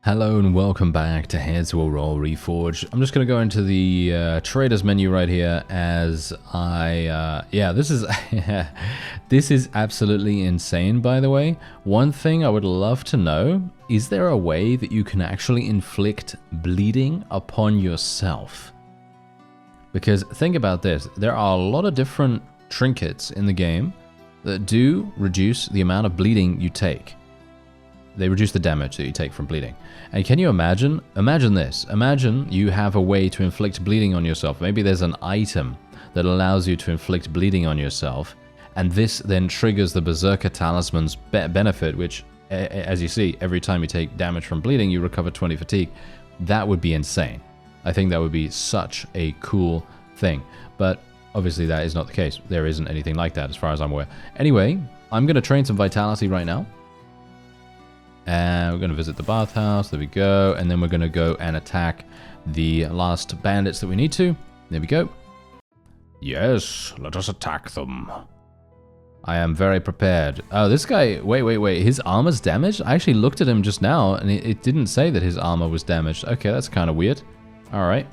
Hello and welcome back to HWR Reforged. I'm just going to go into the traders menu right here as this is this is absolutely insane, by the way. One thing I would love to know, is there a way that you can actually inflict bleeding upon yourself? Because think about this, there are a lot of different trinkets in the game that do reduce the amount of bleeding you take. They reduce the damage that you take from bleeding. And can you imagine this. Imagine you have a way to inflict bleeding on yourself. Maybe there's an item that allows you to inflict bleeding on yourself. And this then triggers the Berserker Talisman's benefit, which, as you see, every time you take damage from bleeding, you recover 20 fatigue. That would be insane. I think that would be such a cool thing. But obviously that is not the case. There isn't anything like that as far as I'm aware. Anyway, I'm going to train some Vitality right now. And we're going to visit the bathhouse. There we go. And then we're going to go and attack the last bandits that we need to. There we go. Yes, let us attack them. I am very prepared. Oh, this guy... Wait. His armor's damaged? I actually looked at him just now, and it didn't say that his armor was damaged. Okay, that's kind of weird. Alright.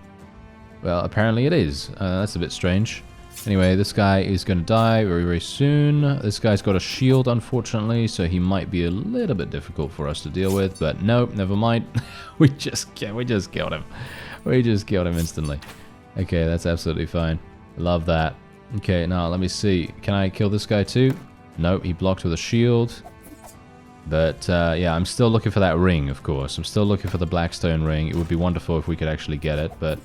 Well, apparently it is. That's a bit strange. Anyway, this guy is going to die very, very soon. This guy's got a shield, unfortunately, so he might be a little bit difficult for us to deal with. But no, never mind. we just killed him. We just killed him instantly. Okay, that's absolutely fine. Love that. Okay, now let me see. Can I kill this guy too? Nope, he blocked with a shield. But yeah, I'm still looking for that ring, of course. I'm still looking for the Blackstone ring. It would be wonderful if we could actually get it, but...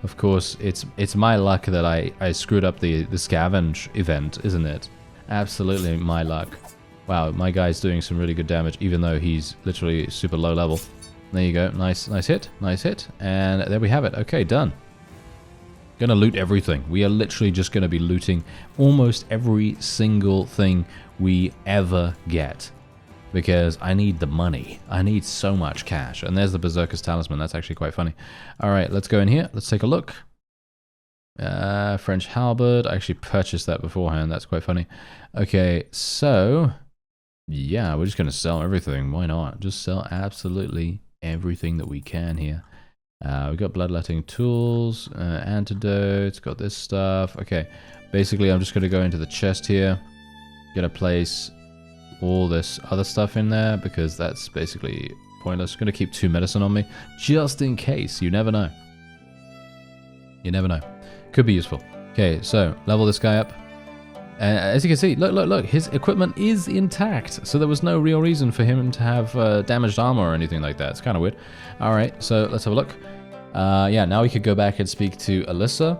Of course, it's my luck that I screwed up the scavenge event, isn't it? Absolutely my luck. Wow, my guy's doing some really good damage, even though he's literally super low level. There you go. Nice hit. Nice hit. And there we have it. Okay, done. Gonna loot everything. We are literally just gonna be looting almost every single thing we ever get. Because I need the money. I need so much cash. And there's the Berserker's Talisman. That's actually quite funny. Alright, let's go in here. Let's take a look. French Halberd. I actually purchased that beforehand. That's quite funny. Okay, so... yeah, we're just going to sell everything. Why not? Just sell absolutely everything that we can here. We've got bloodletting tools, antidotes, got this stuff. Okay, basically I'm just going to go into the chest here. Gonna place... all this other stuff in there because that's basically pointless. Gonna keep 2 medicine on me just in case. You never know. You never know. Could be useful. Okay, so level this guy up. And as you can see, look, his equipment is intact. So there was no real reason for him to have damaged armor or anything like that. It's kind of weird. All right, so let's have a look. Yeah, now we could go back and speak to Alyssa.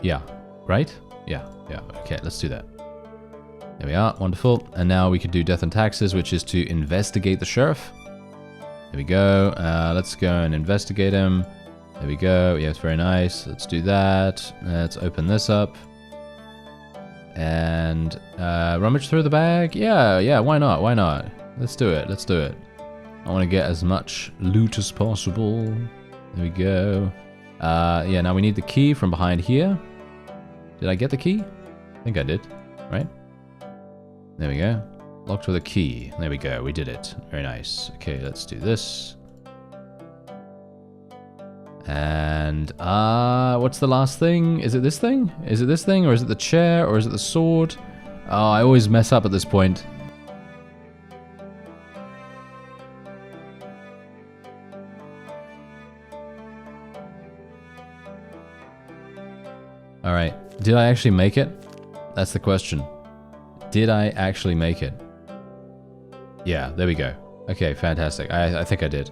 Yeah, right? Yeah, okay, let's do that. There we are, wonderful. And now we could do death and taxes, which is to investigate the sheriff. There we go. Let's go and investigate him. There we go. Yes, very nice. Let's do that. Let's open this up. And rummage through the bag. Yeah, why not? Why not? Let's do it. Let's do it. I want to get as much loot as possible. There we go. Yeah, now we need the key from behind here. Did I get the key? I think I did, right? There we go. Locked with a key. There we go. We did it. Very nice. Okay, let's do this. And, what's the last thing? Is it this thing? Is it this thing? Or is it the chair? Or is it the sword? Oh, I always mess up at this point. Alright. Did I actually make it? That's the question. Did I actually make it? Yeah, there we go. Okay, fantastic. I think I did.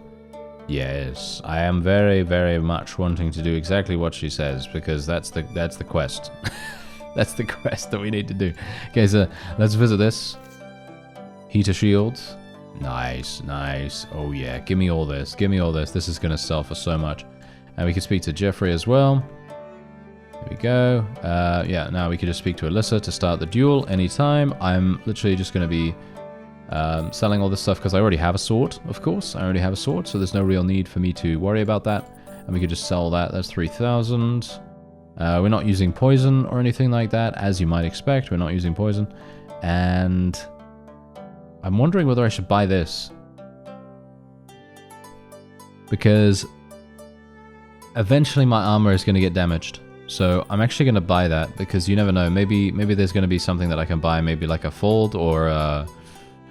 Yes, I am very, very much wanting to do exactly what she says because that's the quest. That's the quest that we need to do. Okay, so let's visit this. Heater shields. Nice. Oh yeah, give me all this. Give me all this. This is going to sell for so much. And we can speak to Jeffrey as well. There we go. Yeah, now we can just speak to Alyssa to start the duel anytime. I'm literally just going to be selling all this stuff because I already have a sword, of course. I already have a sword, so there's no real need for me to worry about that. And we could just sell that. That's 3,000. We're not using poison or anything like that, as you might expect. We're not using poison. And I'm wondering whether I should buy this. Because eventually my armor is going to get damaged. So I'm actually going to buy that because you never know. Maybe there's going to be something that I can buy. Maybe like a fold or,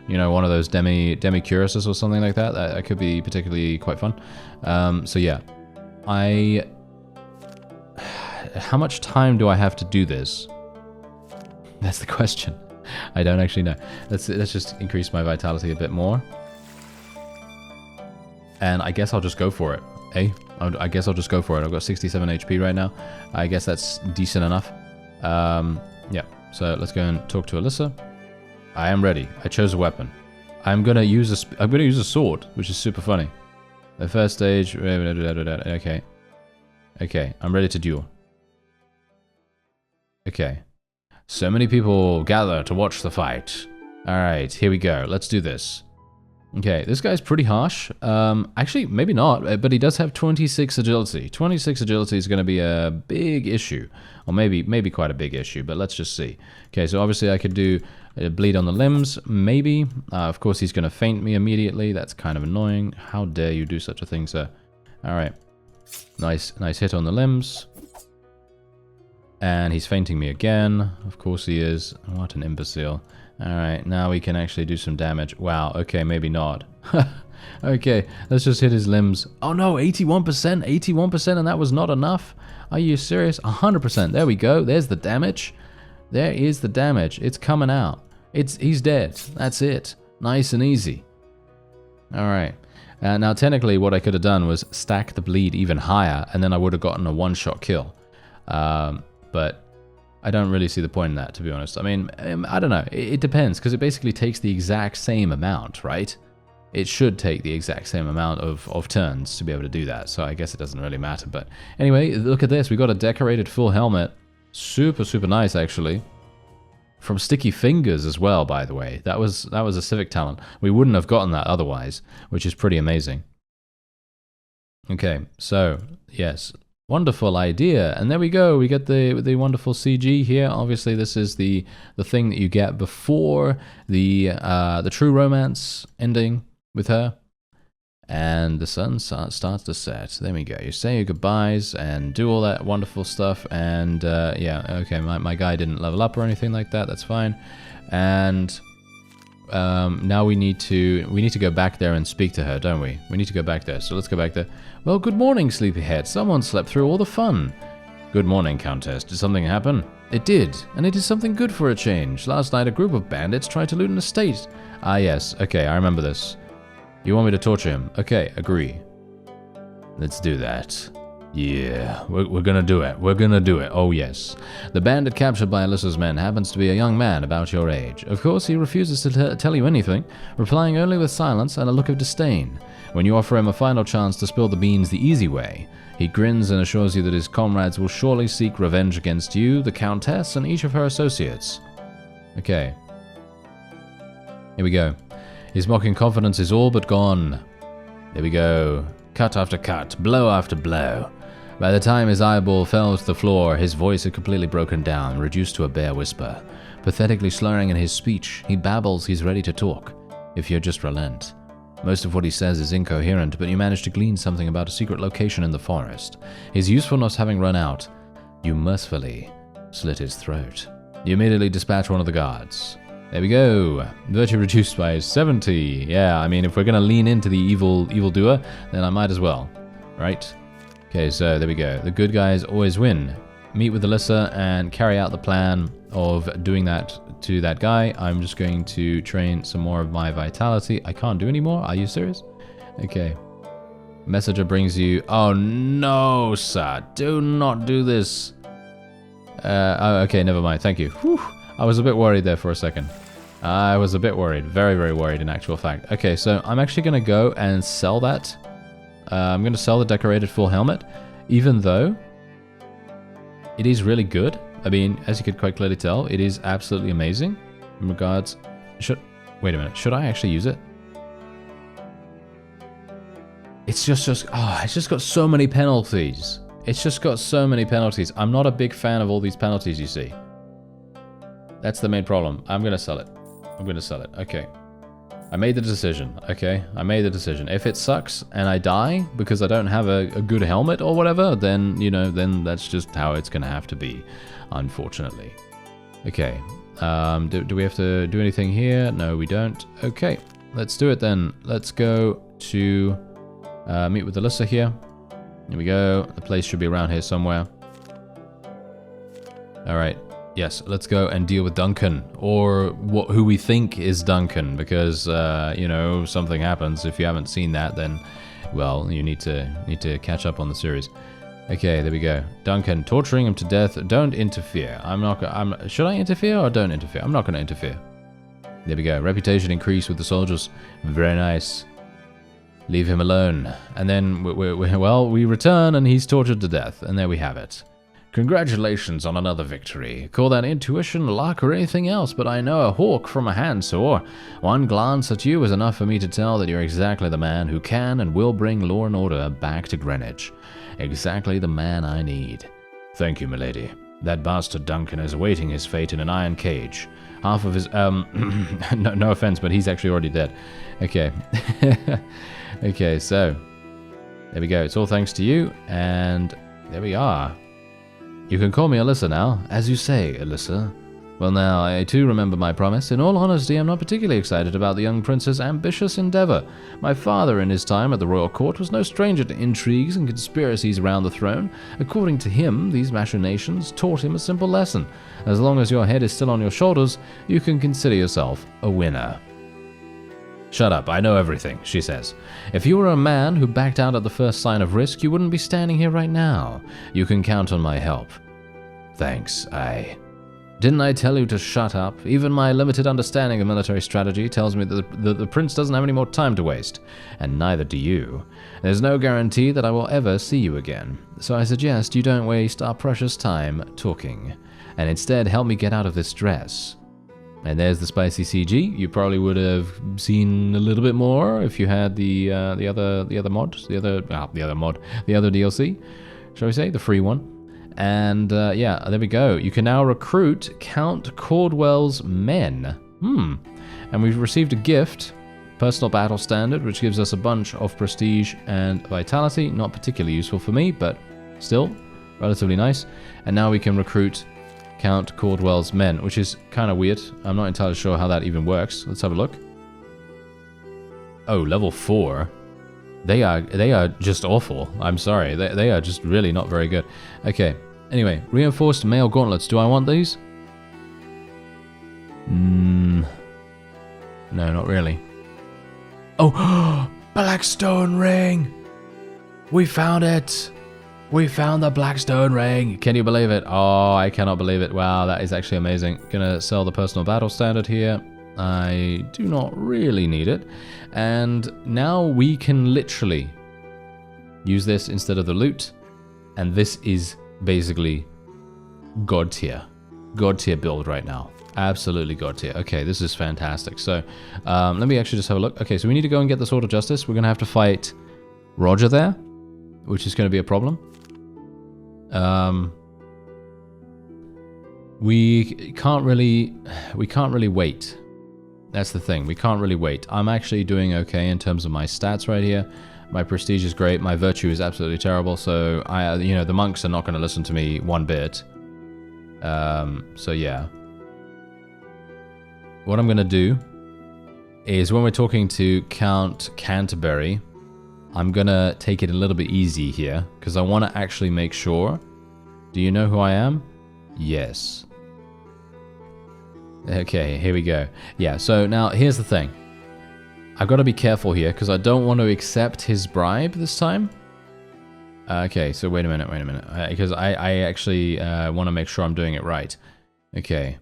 you know, one of those demi cuirasses or something like that. That could be particularly quite fun. So yeah, how much time do I have to do this? That's the question. I don't actually know. Let's just increase my vitality a bit more. And I guess I'll just go for it. Eh? I guess I'll just go for it. I've got 67 HP right now. I guess that's decent enough. Yeah. So let's go and talk to Alyssa. I am ready. I chose a weapon. I'm gonna use a sword, which is super funny. The first stage. Okay. Okay. I'm ready to duel. Okay. So many people gather to watch the fight. Alright, here we go. Let's do this. Okay, this guy's pretty harsh. Actually, maybe not, but he does have 26 agility. 26 agility is going to be a big issue. Or maybe quite a big issue, but let's just see. Okay, so obviously I could do a bleed on the limbs, maybe. Of course, he's going to feint me immediately. That's kind of annoying. How dare you do such a thing, sir? Alright. Nice hit on the limbs. And he's feinting me again. Of course he is. What an imbecile. Alright, now we can actually do some damage. Wow, okay, maybe not. Okay, let's just hit his limbs. Oh no, 81%? 81% and that was not enough? Are you serious? 100%. There we go. There's the damage. There is the damage. It's coming out. He's dead. That's it. Nice and easy. Alright. Now technically what I could have done was stack the bleed even higher and then I would have gotten a one-shot kill. But I don't really see the point in that, to be honest. I mean, I don't know. It depends, because it basically takes the exact same amount, right? It should take the exact same amount of turns to be able to do that, so I guess it doesn't really matter. But anyway, look at this. We got a decorated full helmet. Super, super nice, actually. From Sticky Fingers as well, by the way. That was a civic talent. We wouldn't have gotten that otherwise, which is pretty amazing. Okay, so, yes. Wonderful idea, and there we go. We get the wonderful CG here. Obviously, this is the thing that you get before the true romance ending with her, and the sun starts to set. There we go. You say your goodbyes and do all that wonderful stuff, and yeah, okay. My guy didn't level up or anything like that. That's fine, and now we need to go back there and speak to her, don't we? We need to go back there. So let's go back there. Well, good morning, sleepyhead. Someone slept through all the fun. Good morning, Countess. Did something happen? It did, and it is something good for a change. Last night, a group of bandits tried to loot an estate. Ah, yes. Okay, I remember this. You want me to torture him? Okay, agree. Let's do that. Yeah, we're gonna do it. We're gonna do it. Oh, yes. The bandit captured by Alyssa's men happens to be a young man about your age. Of course, he refuses to tell you anything, replying only with silence and a look of disdain. When you offer him a final chance to spill the beans the easy way, he grins and assures you that his comrades will surely seek revenge against you, the Countess, and each of her associates. Okay. Here we go. His mocking confidence is all but gone. There we go. Cut after cut, blow after blow. By the time his eyeball fell to the floor, his voice had completely broken down, reduced to a bare whisper. Pathetically slurring in his speech, he babbles he's ready to talk, if you just relent. Most of what he says is incoherent, but you manage to glean something about a secret location in the forest. His usefulness having run out, you mercifully slit his throat. You immediately dispatch one of the guards. There we go. Virtue reduced by 70. Yeah, I mean, if we're going to lean into the evildoer, then I might as well. Right? Okay, so there we go. The good guys always win. Meet with Alyssa and carry out the plan of doing that to that guy. I'm just going to train some more of my vitality. I can't do any more? Are you serious? Okay. Messenger brings you... Oh, no, sir. Do not do this. Oh, okay, never mind. Thank you. Whew. I was a bit worried there for a second. I was a bit worried. Very, very worried in actual fact. Okay, so I'm actually going to go and sell that. I'm going to sell the decorated full helmet, even though it is really good. I mean, as you could quite clearly tell, it is absolutely amazing. In regards... Wait a minute. Should I actually use it? It's just got so many penalties. It's just got so many penalties. I'm not a big fan of all these penalties, you see. That's the main problem. I'm going to sell it. I'm going to sell it. Okay. I made the decision, okay? I made the decision. If it sucks and I die because I don't have a good helmet or whatever, then, you know, then that's just how it's gonna have to be, unfortunately. Okay, do we have to do anything here? No, we don't. Okay, let's do it then. Let's go to meet with Alyssa here. Here we go. The place should be around here somewhere. Alright. Yes, let's go and deal with Duncan, or who we think is Duncan, because, you know, something happens. If you haven't seen that, then, well, you need to catch up on the series. Okay, there we go. Duncan, torturing him to death. Don't interfere. Should I interfere or don't interfere? I'm not going to interfere. There we go. Reputation increased with the soldiers. Very nice. Leave him alone. And then, we return and he's tortured to death, and there we have it. Congratulations on another victory. Call that intuition, luck, or anything else, but I know a hawk from a handsaw. One glance at you is enough for me to tell that you're exactly the man who can and will bring law and order back to Greenwich. Exactly the man I need. Thank you, milady. That bastard Duncan is awaiting his fate in an iron cage. Half of his, no offense, but he's actually already dead. Okay. Okay, so, there we go. It's all thanks to you, and there we are. You can call me Alyssa now, as you say, Alyssa. Well now, I too remember my promise. In all honesty, I'm not particularly excited about the young prince's ambitious endeavor. My father, in his time at the royal court, was no stranger to intrigues and conspiracies around the throne. According to him, these machinations taught him a simple lesson. As long as your head is still on your shoulders, you can consider yourself a winner. Shut up, I know everything, she says. If you were a man who backed out at the first sign of risk, you wouldn't be standing here right now. You can count on my help. Thanks, Didn't I tell you to shut up? Even my limited understanding of military strategy tells me that the prince doesn't have any more time to waste. And neither do you. There's no guarantee that I will ever see you again. So I suggest you don't waste our precious time talking, and instead help me get out of this dress. And there's the spicy CG. You probably would have seen a little bit more if you had the other DLC, shall we say, the free one. And yeah, there we go. You can now recruit Count Caldwell's men. And we've received a gift, personal battle standard, which gives us a bunch of prestige and vitality. Not particularly useful for me, but still relatively nice. And now we can recruit Count Caldwell's men, which is kind of weird. I'm not entirely sure how that even works. Let's have a look. Oh, level 4. They are just awful. I'm sorry. They are just really not very good. Okay. Anyway, reinforced mail gauntlets. Do I want these? No, not really. Oh, Blackstone ring. We found it. We found the Blackstone ring. Can you believe it? Oh, I cannot believe it. Wow, that is actually amazing. Gonna sell the personal battle standard here. I do not really need it. And now we can literally use this instead of the loot. And this is basically God tier. God tier build right now. Absolutely God tier. Okay, this is fantastic. So let me actually just have a look. Okay, so we need to go and get the Sword of Justice. We're gonna have to fight Roger there, which is gonna be a problem. We can't really wait. That's the thing. We can't really wait. I'm actually doing okay in terms of my stats right here. My prestige is great. My virtue is absolutely terrible. So you know, the monks are not going to listen to me one bit. So yeah. What I'm going to do is when we're talking to Count Canterbury, I'm going to take it a little bit easy here because I want to actually make sure. Do you know who I am? Yes. Okay, here we go. Yeah, so now here's the thing. I've got to be careful here because I don't want to accept his bribe this time. Okay, so wait a minute. Because I actually want to make sure I'm doing it right. Okay.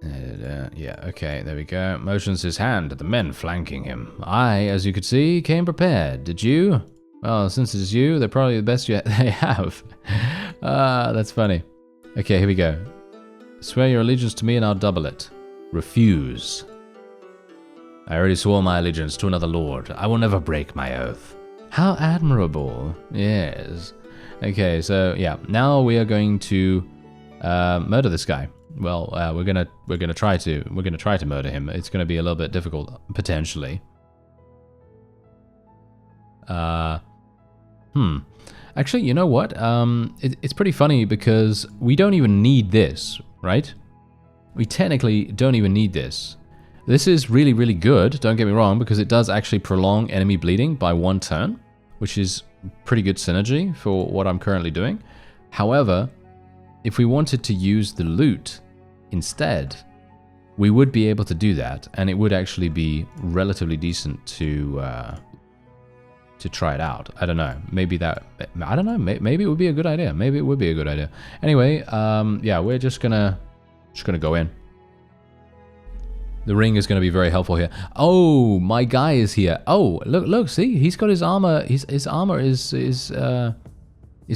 Yeah, okay, there we go. Motions his hand at the men flanking him. I, as you could see, came prepared. Did you? Well, since it's you, they're probably the best they have. That's funny. Okay, here we go. Swear your allegiance to me and I'll double it. Refuse. I already swore my allegiance to another lord. I will never break my oath. How admirable. Yes. Okay, so yeah, now we are going to murder this guy. Well, we're gonna try to murder him. It's gonna be a little bit difficult potentially. Actually, you know what? It's pretty funny because we don't even need this, right? We technically don't even need this. This is really, really good, don't get me wrong, because it does actually prolong enemy bleeding by 1 turn, which is pretty good synergy for what I'm currently doing. However, if we wanted to use the loot instead, we would be able to do that, and it would actually be relatively decent to try it out. I don't know. Maybe that... I don't know. Maybe it would be a good idea. Maybe it would be a good idea. Anyway, yeah, we're just gonna go in. The ring is going to be very helpful here. Oh, my guy is here. Oh, look, see? He's got his armor. His armor is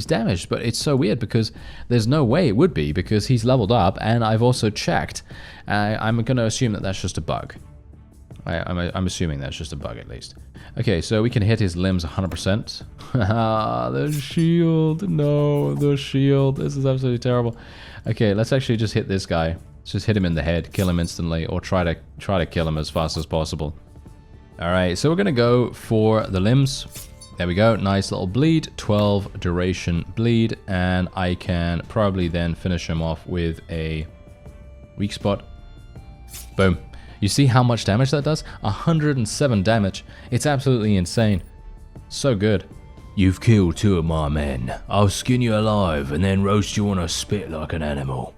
damaged, but it's so weird because there's no way it would be because he's leveled up, and I've also checked. I'm going to assume that that's just a bug. I'm assuming that's just a bug at least. Okay, so we can hit his limbs 100%. The shield. No, the shield. This is absolutely terrible. Okay, let's actually just hit this guy. Let's just hit him in the head, kill him instantly, or try to kill him as fast as possible. All right, so we're gonna go for the limbs. There we go, nice little bleed, 12 duration bleed, and I can probably then finish him off with a weak spot. Boom. You see how much damage that does? 107 damage. It's absolutely insane. So good. You've killed 2 of my men. I'll skin you alive and then roast you on a spit like an animal.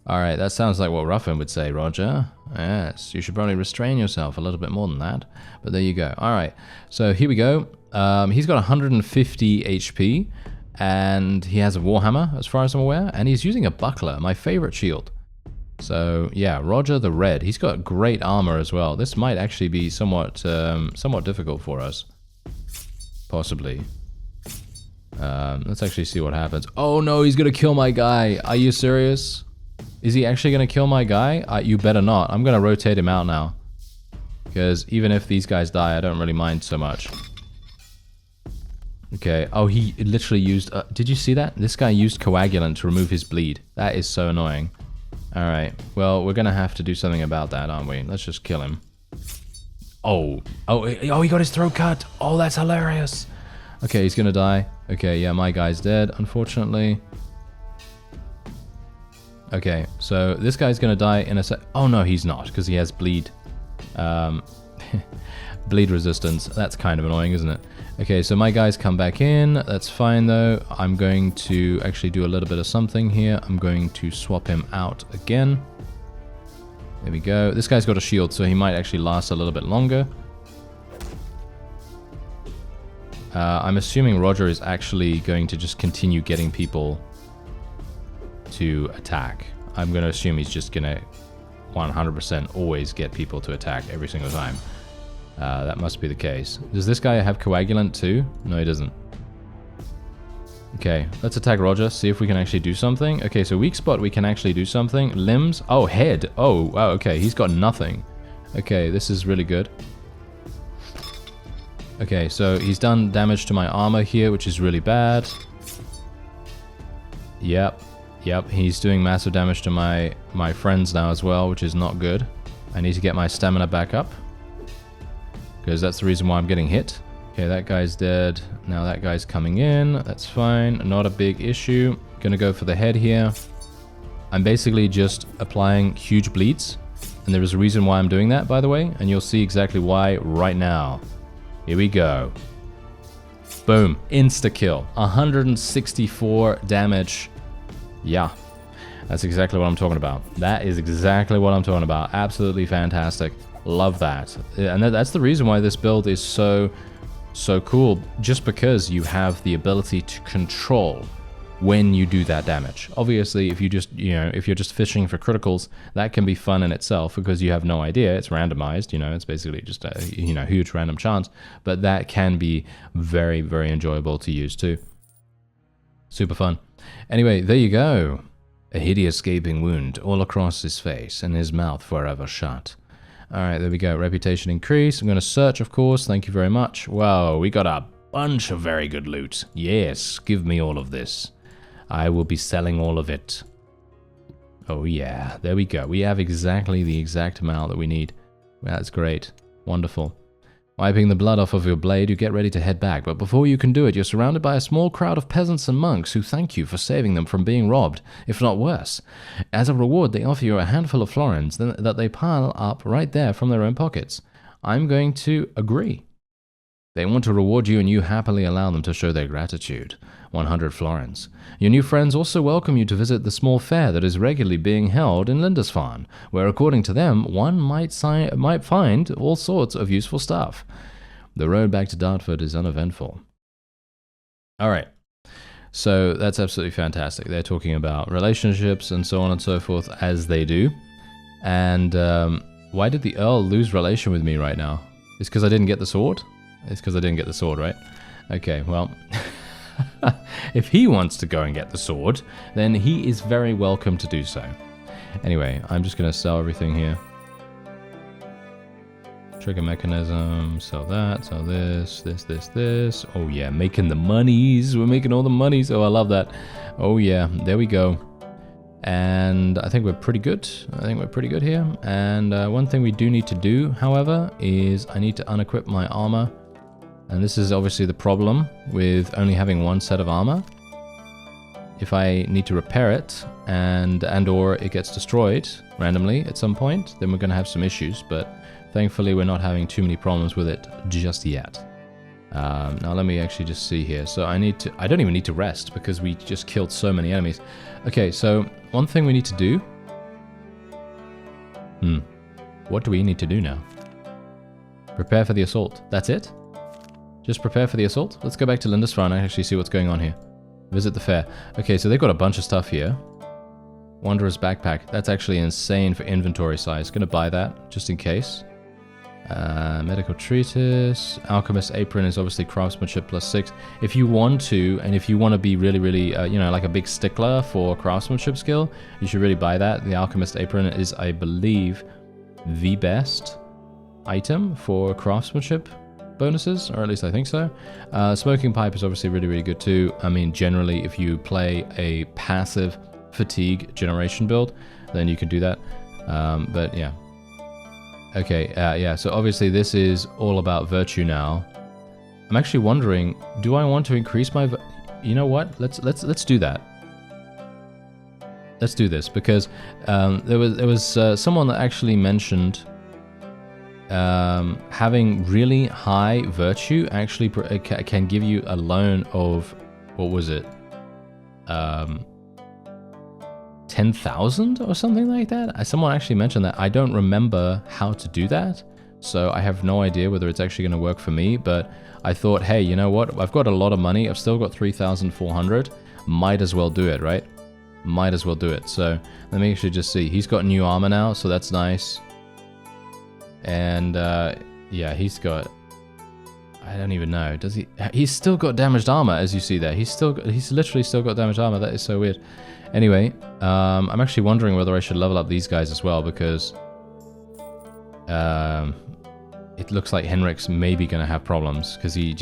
Alright, that sounds like what Ruffin would say, Roger. Yes, you should probably restrain yourself a little bit more than that. But there you go. Alright, so here we go. He's got 150 HP, and he has a Warhammer, as far as I'm aware, and he's using a buckler, my favorite shield. So, yeah, Roger the Red. He's got great armor as well. This might actually be somewhat difficult for us. Possibly. Let's actually see what happens. Oh no, he's gonna kill my guy. Are you serious? Is he actually going to kill my guy? You better not. I'm going to rotate him out now. Because even if these guys die, I don't really mind so much. Okay. Oh, he literally used... did you see that? This guy used coagulant to remove his bleed. That is so annoying. Alright. Well, we're going to have to do something about that, aren't we? Let's just kill him. Oh, he got his throat cut. Oh, that's hilarious. Okay, he's going to die. Okay, yeah, my guy's dead, unfortunately. Okay, so this guy's gonna die in a sec. Oh no, he's not, because he has bleed. Bleed resistance. That's kind of annoying, isn't it? Okay, so my guys come back in. That's fine though. I'm going to actually do a little bit of something here. I'm going to swap him out again. There we go. This guy's got a shield, so he might actually last a little bit longer. I'm assuming Roger is actually going to just continue getting people to attack. I'm going to assume he's just going to 100% always get people to attack every single time. That must be the case. Does this guy have coagulant too? No, he doesn't. Okay, let's attack Roger, see if we can actually do something. Okay, so weak spot, we can actually do something. Limbs. Oh, head. Oh, wow, okay, he's got nothing. Okay, this is really good. Okay, so he's done damage to my armor here, which is really bad. Yep, he's doing massive damage to my friends now as well, which is not good. I need to get my stamina back up, because that's the reason why I'm getting hit. Okay, that guy's dead. Now that guy's coming in. That's fine. Not a big issue. Gonna go for the head here. I'm basically just applying huge bleeds, and there is a reason why I'm doing that, by the way, and you'll see exactly why right now. Here we go. Boom. Insta-kill. 164 damage. Yeah, that's exactly what I'm talking about. That is exactly what I'm talking about. Absolutely fantastic. Love that. And that's the reason why this build is so cool. Just because you have the ability to control when you do that damage. Obviously, if you're just fishing for criticals, that can be fun in itself because you have no idea. It's randomized, it's basically just a huge random chance. But that can be very, very enjoyable to use too. Super fun. Anyway, there you go. A hideous gaping wound all across his face and his mouth forever shut. Alright, there we go. Reputation increase. I'm going to search, of course. Thank you very much. Wow, we got a bunch of very good loot. Yes, give me all of this. I will be selling all of it. Oh yeah, there we go. We have exactly the exact amount that we need. That's great. Wonderful. Wiping the blood off of your blade, you get ready to head back, but before you can do it, you're surrounded by a small crowd of peasants and monks who thank you for saving them from being robbed, if not worse. As a reward, they offer you a handful of florins that they pile up right there from their own pockets. I'm going to agree. They want to reward you and you happily allow them to show their gratitude. 100 florins. Your new friends also welcome you to visit the small fair that is regularly being held in Lindisfarne, where according to them, one might find all sorts of useful stuff. The road back to Dartford is uneventful. Alright, so that's absolutely fantastic. They're talking about relationships and so on and so forth, as they do. And why did the Earl lose relation with me right now? It's because I didn't get the sword? It's because I didn't get the sword, right? Okay, well... if he wants to go and get the sword, then he is very welcome to do so. Anyway, I'm just going to sell everything here. Trigger mechanism, sell that, sell this. Oh yeah, making the monies. We're making all the monies. Oh, I love that. Oh yeah, there we go. And I think we're pretty good. Here. And one thing we do need to do, however, is I need to unequip my armor. And this is obviously the problem with only having one set of armor. If I need to repair it and or it gets destroyed randomly at some point, then we're going to have some issues. But thankfully, we're not having too many problems with it just yet. Now let me actually just see here. So I don't even need to rest because we just killed so many enemies. Okay, so one thing we need to do. What do we need to do now? Prepare for the assault. That's it? Just prepare for the assault? Let's go back to Lindisfarne and actually see what's going on here. Visit the fair. Okay, so they've got a bunch of stuff here. Wanderer's backpack. That's actually insane for inventory size. Gonna buy that, just in case. Medical treatise. Alchemist apron is obviously craftsmanship +6. If you want to, and if you want to be really, you know, like a big stickler for craftsmanship skill, you should really buy that. The alchemist apron is, I believe, the best item for craftsmanship bonuses, or at least I think so. Smoking pipe is obviously really good too. I mean, generally, if you play a passive fatigue generation build, then you can do that. But yeah. Okay, yeah, so obviously this is all about virtue now. I'm actually wondering, do I want to increase my... You know what? Let's do that. Let's do this, because there was someone that actually mentioned having really high virtue actually can give you a loan of, what was it? 10,000 or something like that. Someone actually mentioned that. I don't remember how to do that, so I have no idea whether it's actually going to work for me, but I thought, hey, you know what? I've got a lot of money. I've still got 3,400. Might as well do it, right? Might as well do it. So let me actually just see. He's got new armor now, so that's nice. And yeah, he's got... I don't even know. Does he? He's still got damaged armor, as you see there. He's literally still got damaged armor. That is so weird. Anyway, I'm actually wondering whether I should level up these guys as well, because it looks like Henrik's maybe going to have problems, because he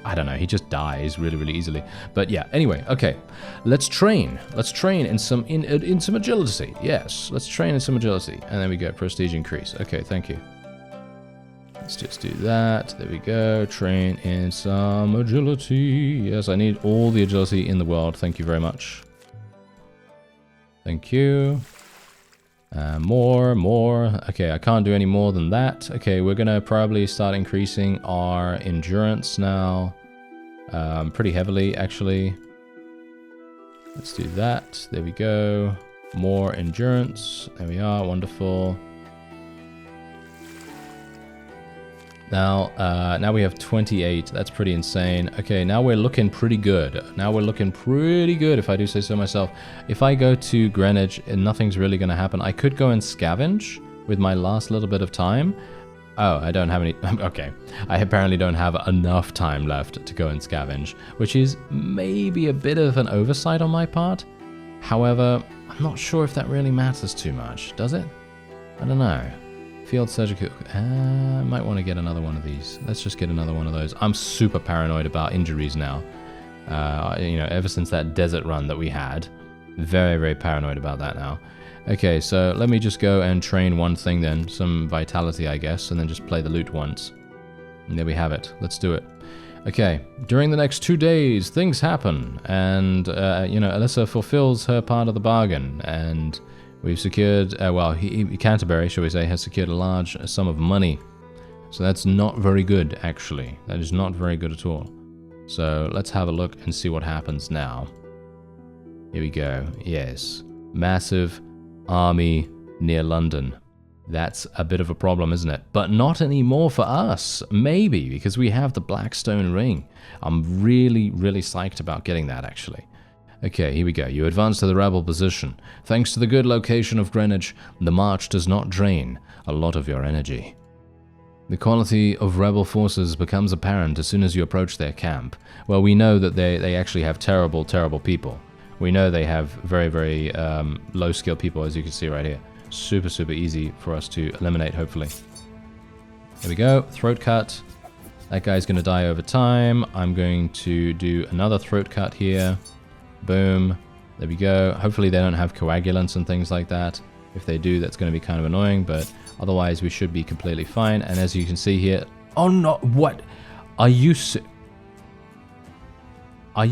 I don't know, he just dies really easily. But yeah, anyway, okay, let's train in some agility. Yes, let's train in some agility, and there we go. Prestige increase. Okay, thank you. Let's just do that. There we go. Train in some agility. Yes, I need all the agility in the world. Thank you very much. Thank you. More. Okay, I can't do any more than that. Okay, we're gonna probably start increasing our endurance now. Pretty heavily, actually. Let's do that. There we go. More endurance. There we are. Wonderful. Now we have 28. That's pretty insane. Okay, now we're looking pretty good. If I do say so myself. If I go to Greenwich and nothing's really going to happen, I could go and scavenge with my last little bit of time. Oh, I don't have any... Okay, I apparently don't have enough time left to go and scavenge, which is maybe a bit of an oversight on my part. However, I'm not sure if that really matters too much, does it? I don't know. Field surgical. Might want to get another one of these. Let's just get another one of those. I'm super paranoid about injuries now. You know, ever since that desert run that we had, Very, very paranoid about that now. Okay, so let me just go and train one thing then. Some vitality, I guess, and then just play the loot once. And there we have it. Let's do it. Okay, during the next 2 days, things happen. And, you know, Alyssa fulfills her part of the bargain. And we've secured, well, Canterbury, shall we say, has secured a large sum of money. So that's not very good, actually. That is not very good at all. So let's have a look and see what happens now. Here we go. Yes. Massive army near London. That's a bit of a problem, isn't it? But not anymore for us. Maybe, because we have the Blackstone Ring. I'm really, really psyched about getting that, actually. Okay, here we go. You advance to the rebel position. Thanks to the good location of Greenwich, the march does not drain a lot of your energy. The quality of rebel forces becomes apparent as soon as you approach their camp. Well, we know that they actually have terrible, terrible people. We know they have very, very low-skill people, as you can see right here. Super, super easy for us to eliminate, hopefully. There we go. Throat cut. That guy's going to die over time. I'm going to do another throat cut here. Boom. There we go. Hopefully they don't have coagulants and things like that. If they do, that's going to be kind of annoying, but otherwise we should be completely fine. And as you can see here... Oh, no. What? Are you serious? Are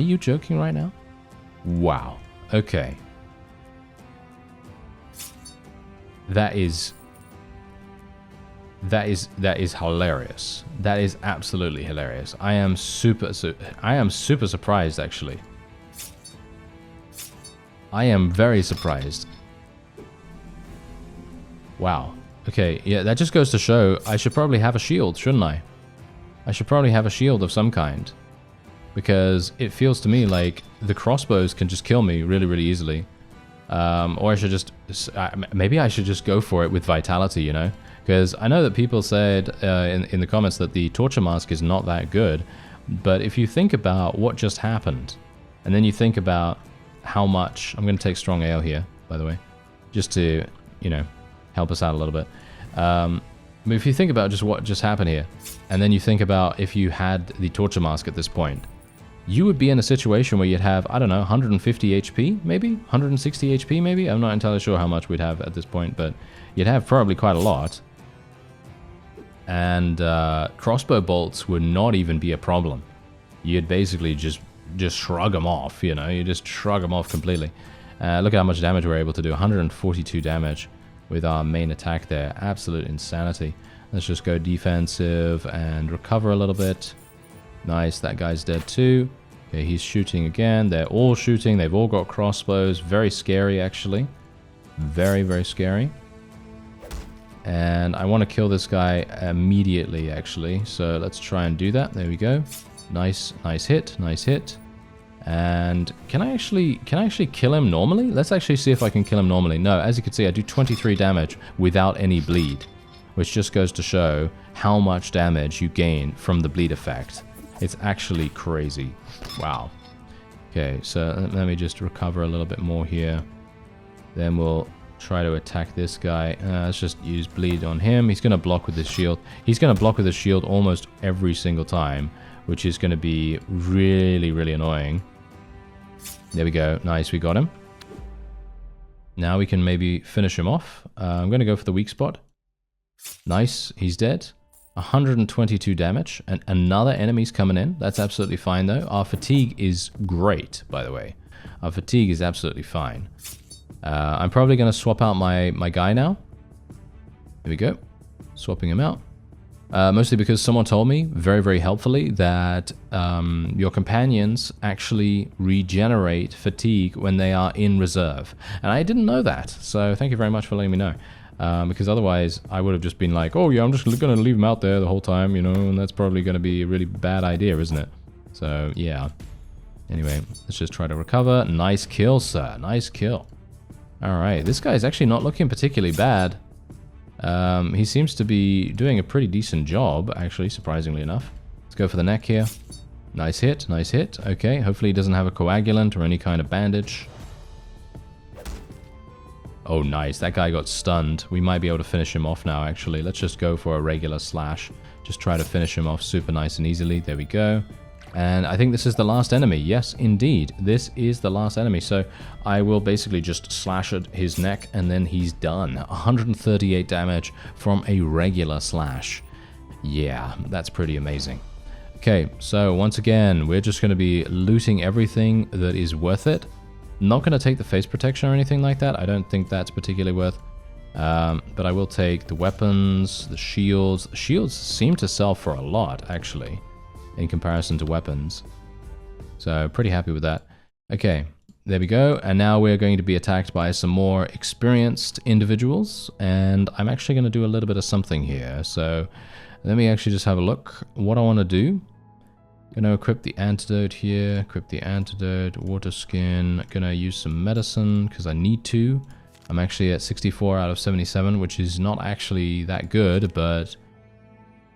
you joking right now? Wow. Okay. That is hilarious. That is absolutely hilarious. I am super surprised, actually. I am very surprised. Wow. Okay, yeah, that just goes to show I should probably have a shield, shouldn't I? I should probably have a shield of some kind. Because it feels to me like the crossbows can just kill me really, really easily. Or I should just... maybe I should just go for it with vitality, you know? Because I know that people said in the comments that the torture mask is not that good. But if you think about what just happened, and then you think about how much... I'm going to take strong ale here, by the way. Just to, you know, help us out a little bit. But if you think about just what just happened here, and then you think about if you had the torture mask at this point, you would be in a situation where you'd have, I don't know, 150 HP, maybe? 160 HP, maybe? I'm not entirely sure how much we'd have at this point, but you'd have probably quite a lot. And crossbow bolts would not even be a problem. You'd basically just shrug them off, you know? You just shrug them off completely. Look at how much damage we're able to do. 142 damage with our main attack there. Absolute insanity. Let's just go defensive and recover a little bit. Nice, that guy's dead too. Okay, he's shooting again. They're all shooting. They've all got crossbows. Very scary, actually. Very, very scary. And I want to kill this guy immediately, actually. So let's try and do that. There we go. Nice, nice hit. Nice hit. And can I actually kill him normally? Let's actually see if I can kill him normally. No, as you can see, I do 23 damage without any bleed, which just goes to show how much damage you gain from the bleed effect. It's actually crazy. Wow. Okay, so let me just recover a little bit more here. Then we'll try to attack this guy. Let's just use bleed on him. He's going to block with his shield. He's going to block with his shield almost every single time, which is going to be really, really annoying. There we go. Nice, we got him. Now we can maybe finish him off. I'm going to go for the weak spot. Nice, he's dead. 122 damage, and another enemy's coming in. That's absolutely fine, though. Our fatigue is great, by the way. Our fatigue is absolutely fine. I'm probably going to swap out my guy now. Here we go. Swapping him out. Mostly because someone told me, very, very helpfully, that your companions actually regenerate fatigue when they are in reserve. And I didn't know that, so thank you very much for letting me know. Because otherwise, I would have just been like, oh yeah, I'm just going to leave them out there the whole time, you know, and that's probably going to be a really bad idea, isn't it? So, yeah. Anyway, let's just try to recover. Nice kill, sir. Nice kill. Alright, this guy's actually not looking particularly bad. He seems to be doing a pretty decent job, actually, surprisingly enough. Let's go for the neck here. Nice hit, nice hit. Okay, hopefully he doesn't have a coagulant or any kind of bandage. Oh, nice. That guy got stunned. We might be able to finish him off now, actually. Let's just go for a regular slash. Just try to finish him off super nice and easily. There we go. And I think this is the last enemy. Yes, indeed. This is the last enemy. So I will basically just slash at his neck and then he's done. 138 damage from a regular slash. Yeah, that's pretty amazing. Okay, so once again, we're just going to be looting everything that is worth it. Not going to take the face protection or anything like that. I don't think that's particularly worth. But I will take the weapons, the shields. Shields seem to sell for a lot, actually, in comparison to weapons. So pretty happy with that. Okay, there we go. And now we're going to be attacked by some more experienced individuals. And I'm actually going to do a little bit of something here. So let me actually just have a look. What I want to do. Gonna equip the antidote here. Equip the antidote. Water skin. Gonna use some medicine because I need to. I'm actually at 64 out of 77, which is not actually that good, but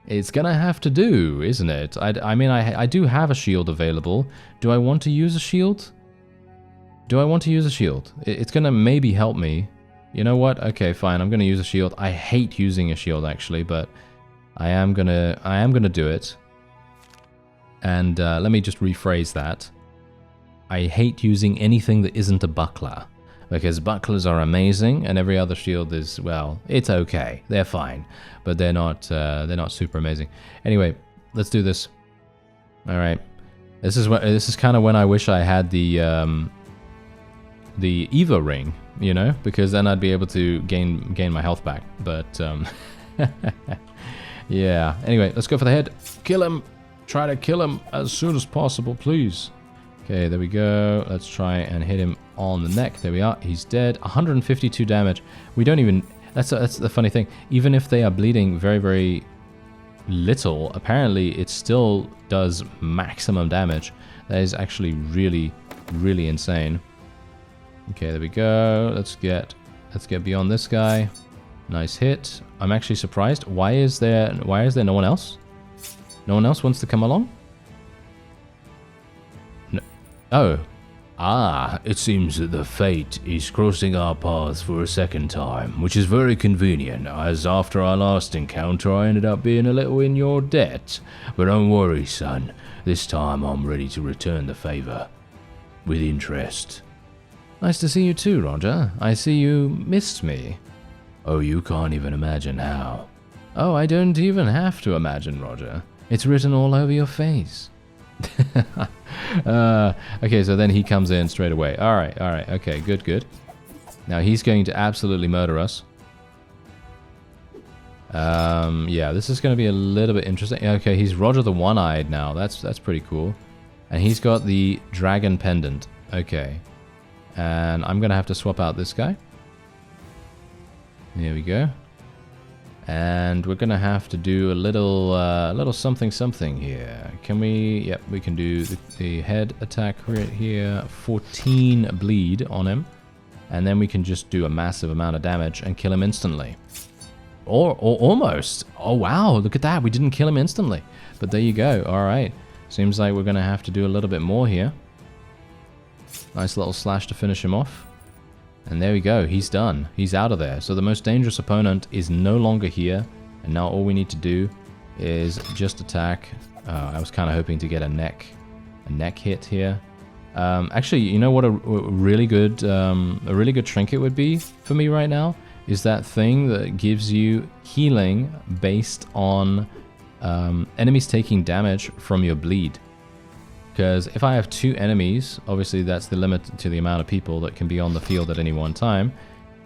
it's gonna have to do, isn't it? I mean, I do have a shield available. Do I want to use a shield? Do I want to use a shield? It's gonna maybe help me. You know what? Okay, fine. I'm gonna use a shield. I hate using a shield actually, but I am gonna do it. And let me just rephrase that. I hate using anything that isn't a buckler. Because bucklers are amazing, and every other shield is, well, it's okay. They're fine, but they're not super amazing. Anyway, let's do this. All right, this is kind of when I wish I had the Eva ring, you know, because then I'd be able to gain my health back. But yeah. Anyway, let's go for the head. Kill him. Try to kill him as soon as possible, please. Okay, there we go. Let's try and hit him on the neck. There we are. He's dead. 152 damage. We don't even... That's the funny thing. Even if they are bleeding very, very little, apparently it still does maximum damage. That is actually really, really insane. Okay, there we go. Let's get beyond this guy. Nice hit. I'm actually surprised. Why is there no one else? No one else wants to come along? No. Oh. Ah, it seems that the fate is crossing our paths for a second time, which is very convenient, as after our last encounter I ended up being a little in your debt. But don't worry, son. This time I'm ready to return the favor. With interest. Nice to see you too, Roger. I see you missed me. Oh, you can't even imagine how. Oh, I don't even have to imagine, Roger. It's written all over your face. Okay, so then he comes in straight away. Alright, okay, good. Now he's going to absolutely murder us. Yeah, this is going to be a little bit interesting. Okay, he's Roger the One-Eyed now. That's pretty cool. And he's got the dragon pendant. Okay. And I'm going to have to swap out this guy. Here we go. And we're gonna have to do a little something here. Can we? Yep, we can do the head attack right here. 14 bleed on him, and then we can just do a massive amount of damage and kill him instantly. Or almost. Oh wow! Look at that. We didn't kill him instantly, but there you go. All right. Seems like we're gonna have to do a little bit more here. Nice little slash to finish him off. And there we go, he's done. He's out of there. So the most dangerous opponent is no longer here. And now all we need to do is just attack. I was kind of hoping to get a neck hit here. Actually, you know what a really good trinket would be for me right now? Is that thing that gives you healing based on enemies taking damage from your bleed. Because if I have 2 enemies, obviously that's the limit to the amount of people that can be on the field at any one time.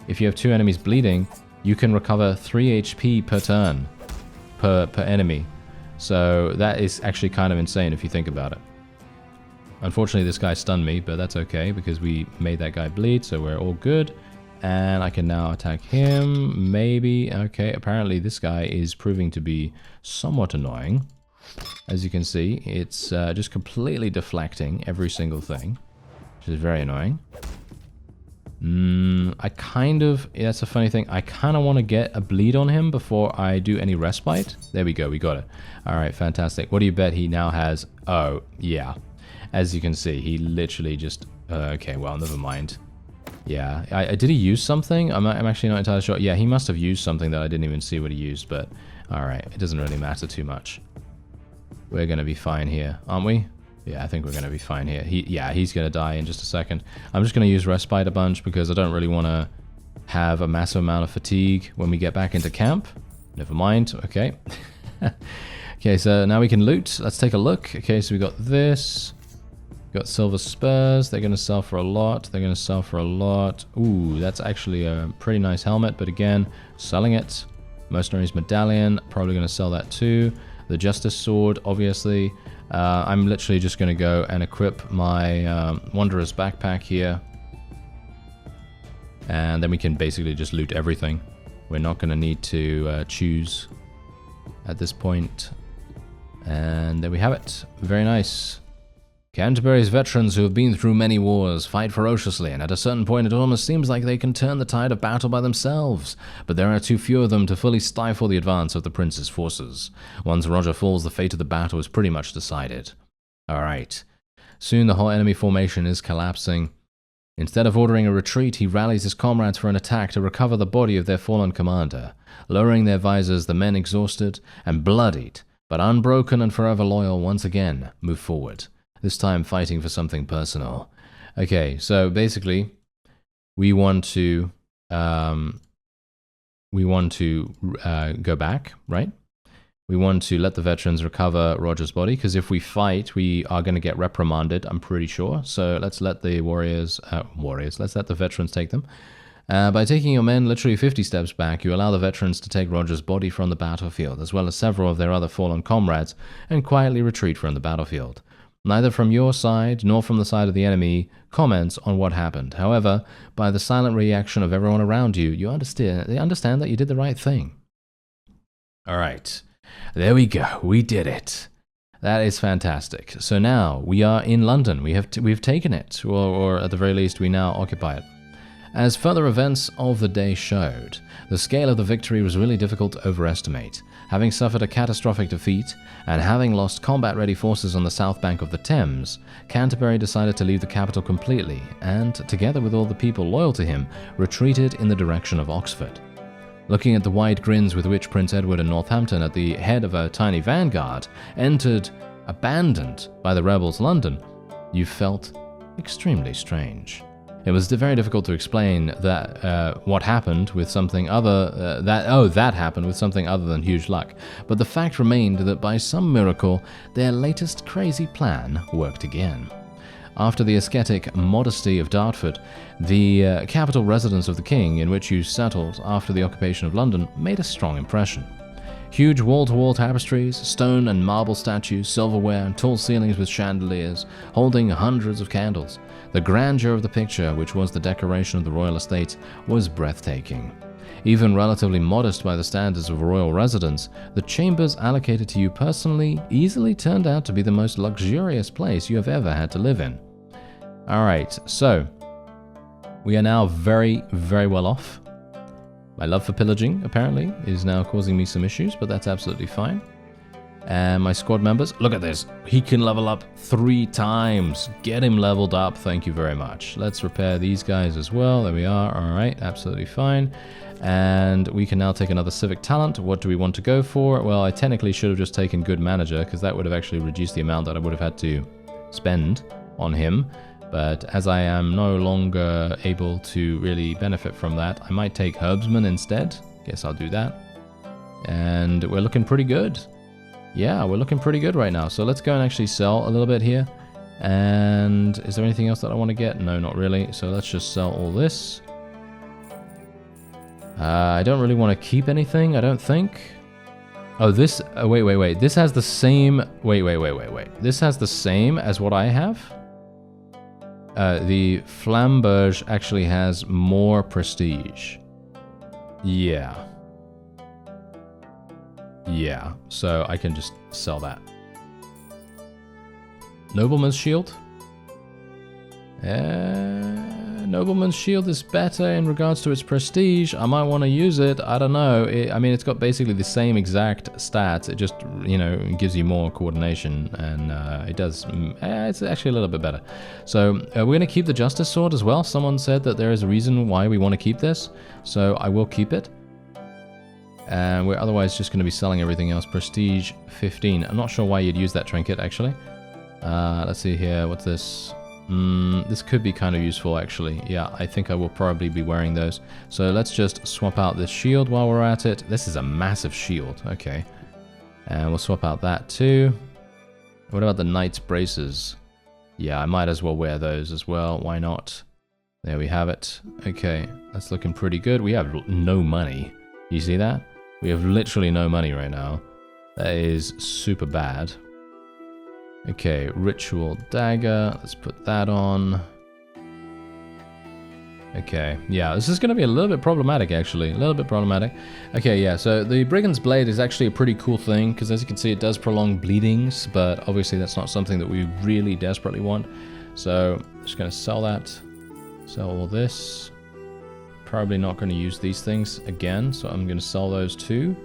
If you have 2 enemies bleeding, you can recover 3 HP per turn, per enemy. So that is actually kind of insane if you think about it. Unfortunately, this guy stunned me, but that's okay because we made that guy bleed, so we're all good. And I can now attack him, maybe. Okay, apparently this guy is proving to be somewhat annoying. As you can see, it's just completely deflecting every single thing, which is very annoying. That's a funny thing, I kind of want to get a bleed on him before I do any respite. There we go, we got it. Alright, fantastic. What do you bet he now has? Oh, yeah. As you can see, he literally just... okay, well, never mind. Yeah, did he use something? I'm actually not entirely sure. Yeah, he must have used something that I didn't even see what he used, but alright, it doesn't really matter too much. We're going to be fine here, aren't we? Yeah, I think we're going to be fine here. He's going to die in just a second. I'm just going to use Respite a bunch because I don't really want to have a massive amount of fatigue when we get back into camp. Never mind. Okay. Okay, so now we can loot. Let's take a look. Okay, so we got this. We got silver spurs. They're going to sell for a lot. They're going to sell for a lot. Ooh, that's actually a pretty nice helmet. But again, selling it. Mercenaries medallion. Probably going to sell that too. The Justice Sword, obviously. I'm literally just going to go and equip my Wanderer's Backpack here. And then we can basically just loot everything. We're not going to need to choose at this point. And there we have it. Very nice. Canterbury's veterans who have been through many wars fight ferociously, and at a certain point it almost seems like they can turn the tide of battle by themselves. But there are too few of them to fully stifle the advance of the prince's forces. Once Roger falls, the fate of the battle is pretty much decided. Alright. Soon the whole enemy formation is collapsing. Instead of ordering a retreat, he rallies his comrades for an attack to recover the body of their fallen commander. Lowering their visors, the men exhausted and bloodied, but unbroken and forever loyal, once again move forward. This time fighting for something personal. Okay, so basically, we want to go back, right? We want to let the veterans recover Roger's body, because if we fight, we are going to get reprimanded, I'm pretty sure. So let's let the let's let the veterans take them. By taking your men literally 50 steps back, you allow the veterans to take Roger's body from the battlefield, as well as several of their other fallen comrades, and quietly retreat from the battlefield. Neither from your side, nor from the side of the enemy, comments on what happened. However, by the silent reaction of everyone around you, they understand that you did the right thing. Alright, there we go, we did it. That is fantastic. So now, we are in London, we've taken it, or at the very least, we now occupy it. As further events of the day showed, the scale of the victory was really difficult to overestimate. Having suffered a catastrophic defeat, and having lost combat-ready forces on the south bank of the Thames, Canterbury decided to leave the capital completely, and, together with all the people loyal to him, retreated in the direction of Oxford. Looking at the wide grins with which Prince Edward and Northampton, at the head of a tiny vanguard, entered, abandoned by the rebels, London, you felt extremely strange. It was very difficult to explain that what happened with something other that happened with something other than huge luck. But the fact remained that by some miracle, their latest crazy plan worked again. After the ascetic modesty of Dartford, the capital residence of the king, in which you settled after the occupation of London, made a strong impression. Huge wall-to-wall tapestries, stone and marble statues, silverware, and tall ceilings with chandeliers, holding hundreds of candles. The grandeur of the picture, which was the decoration of the royal estate, was breathtaking. Even relatively modest by the standards of a royal residence, the chambers allocated to you personally easily turned out to be the most luxurious place you have ever had to live in. Alright, so we are now very, very well off. My love for pillaging, apparently, is now causing me some issues, but that's absolutely fine. And my squad members, look at this. He can level up 3 times. Get him leveled up. Thank you very much. Let's repair these guys as well. There we are. All right, absolutely fine. And we can now take another civic talent. What do we want to go for? Well, I technically should have just taken good manager, because that would have actually reduced the amount that I would have had to spend on him. But as I am no longer able to really benefit from that, I might take herbsman instead. Guess I'll do that. And we're looking pretty good. Yeah, we're looking pretty good right now. So let's go and actually sell a little bit here. And is there anything else that I want to get? No, not really. So let's just sell all this. I don't really want to keep anything, I don't think. Oh, this... wait. This has the same... Wait. This has the same as what I have? The Flamberge actually has more prestige. Yeah, so I can just sell that. Nobleman's Shield? Nobleman's Shield is better in regards to its prestige. I might want to use it. I don't know. I mean, it's got basically the same exact stats. It just, gives you more coordination, and it does. It's actually a little bit better. So we're going to keep the Justice Sword as well. Someone said that there is a reason why we want to keep this, so I will keep it. And we're otherwise just going to be selling everything else. Prestige 15. I'm not sure why you'd use that trinket, actually. Let's see here. What's this? This could be kind of useful, actually. Yeah, I think I will probably be wearing those. So let's just swap out this shield while we're at it. This is a massive shield. Okay. And we'll swap out that too. What about the knight's braces? Yeah, I might as well wear those as well. Why not? There we have it. Okay, that's looking pretty good. We have no money. You see that? We have literally no money right now. That is super bad. Okay, ritual dagger. Let's put that on. Okay, yeah, this is going to be a little bit problematic, actually. A little bit problematic. Okay, yeah, so the Brigand's Blade is actually a pretty cool thing, because as you can see, it does prolong bleedings, but obviously that's not something that we really desperately want. So, I'm just going to sell that. Sell all this. Probably not going to use these things again, so I'm going to sell those too.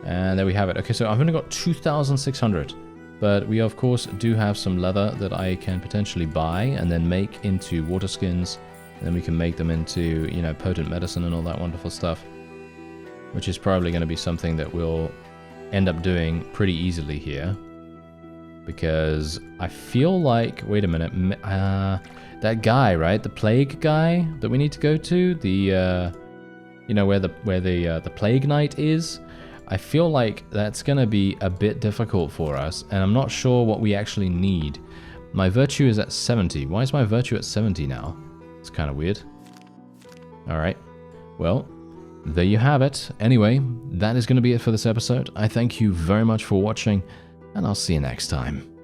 And there we have it. Okay, so I've only got 2,600. But we, of course, do have some leather that I can potentially buy and then make into water skins. And then we can make them into, you know, potent medicine and all that wonderful stuff. Which is probably going to be something that we'll end up doing pretty easily here. Because I feel like... Wait a minute. That guy, right? The plague guy that we need to go to? The, you know, where the plague knight is? I feel like that's going to be a bit difficult for us, and I'm not sure what we actually need. My virtue is at 70. Why is my virtue at 70 now? It's kind of weird. Alright. Well, there you have it. Anyway, that is going to be it for this episode. I thank you very much for watching, and I'll see you next time.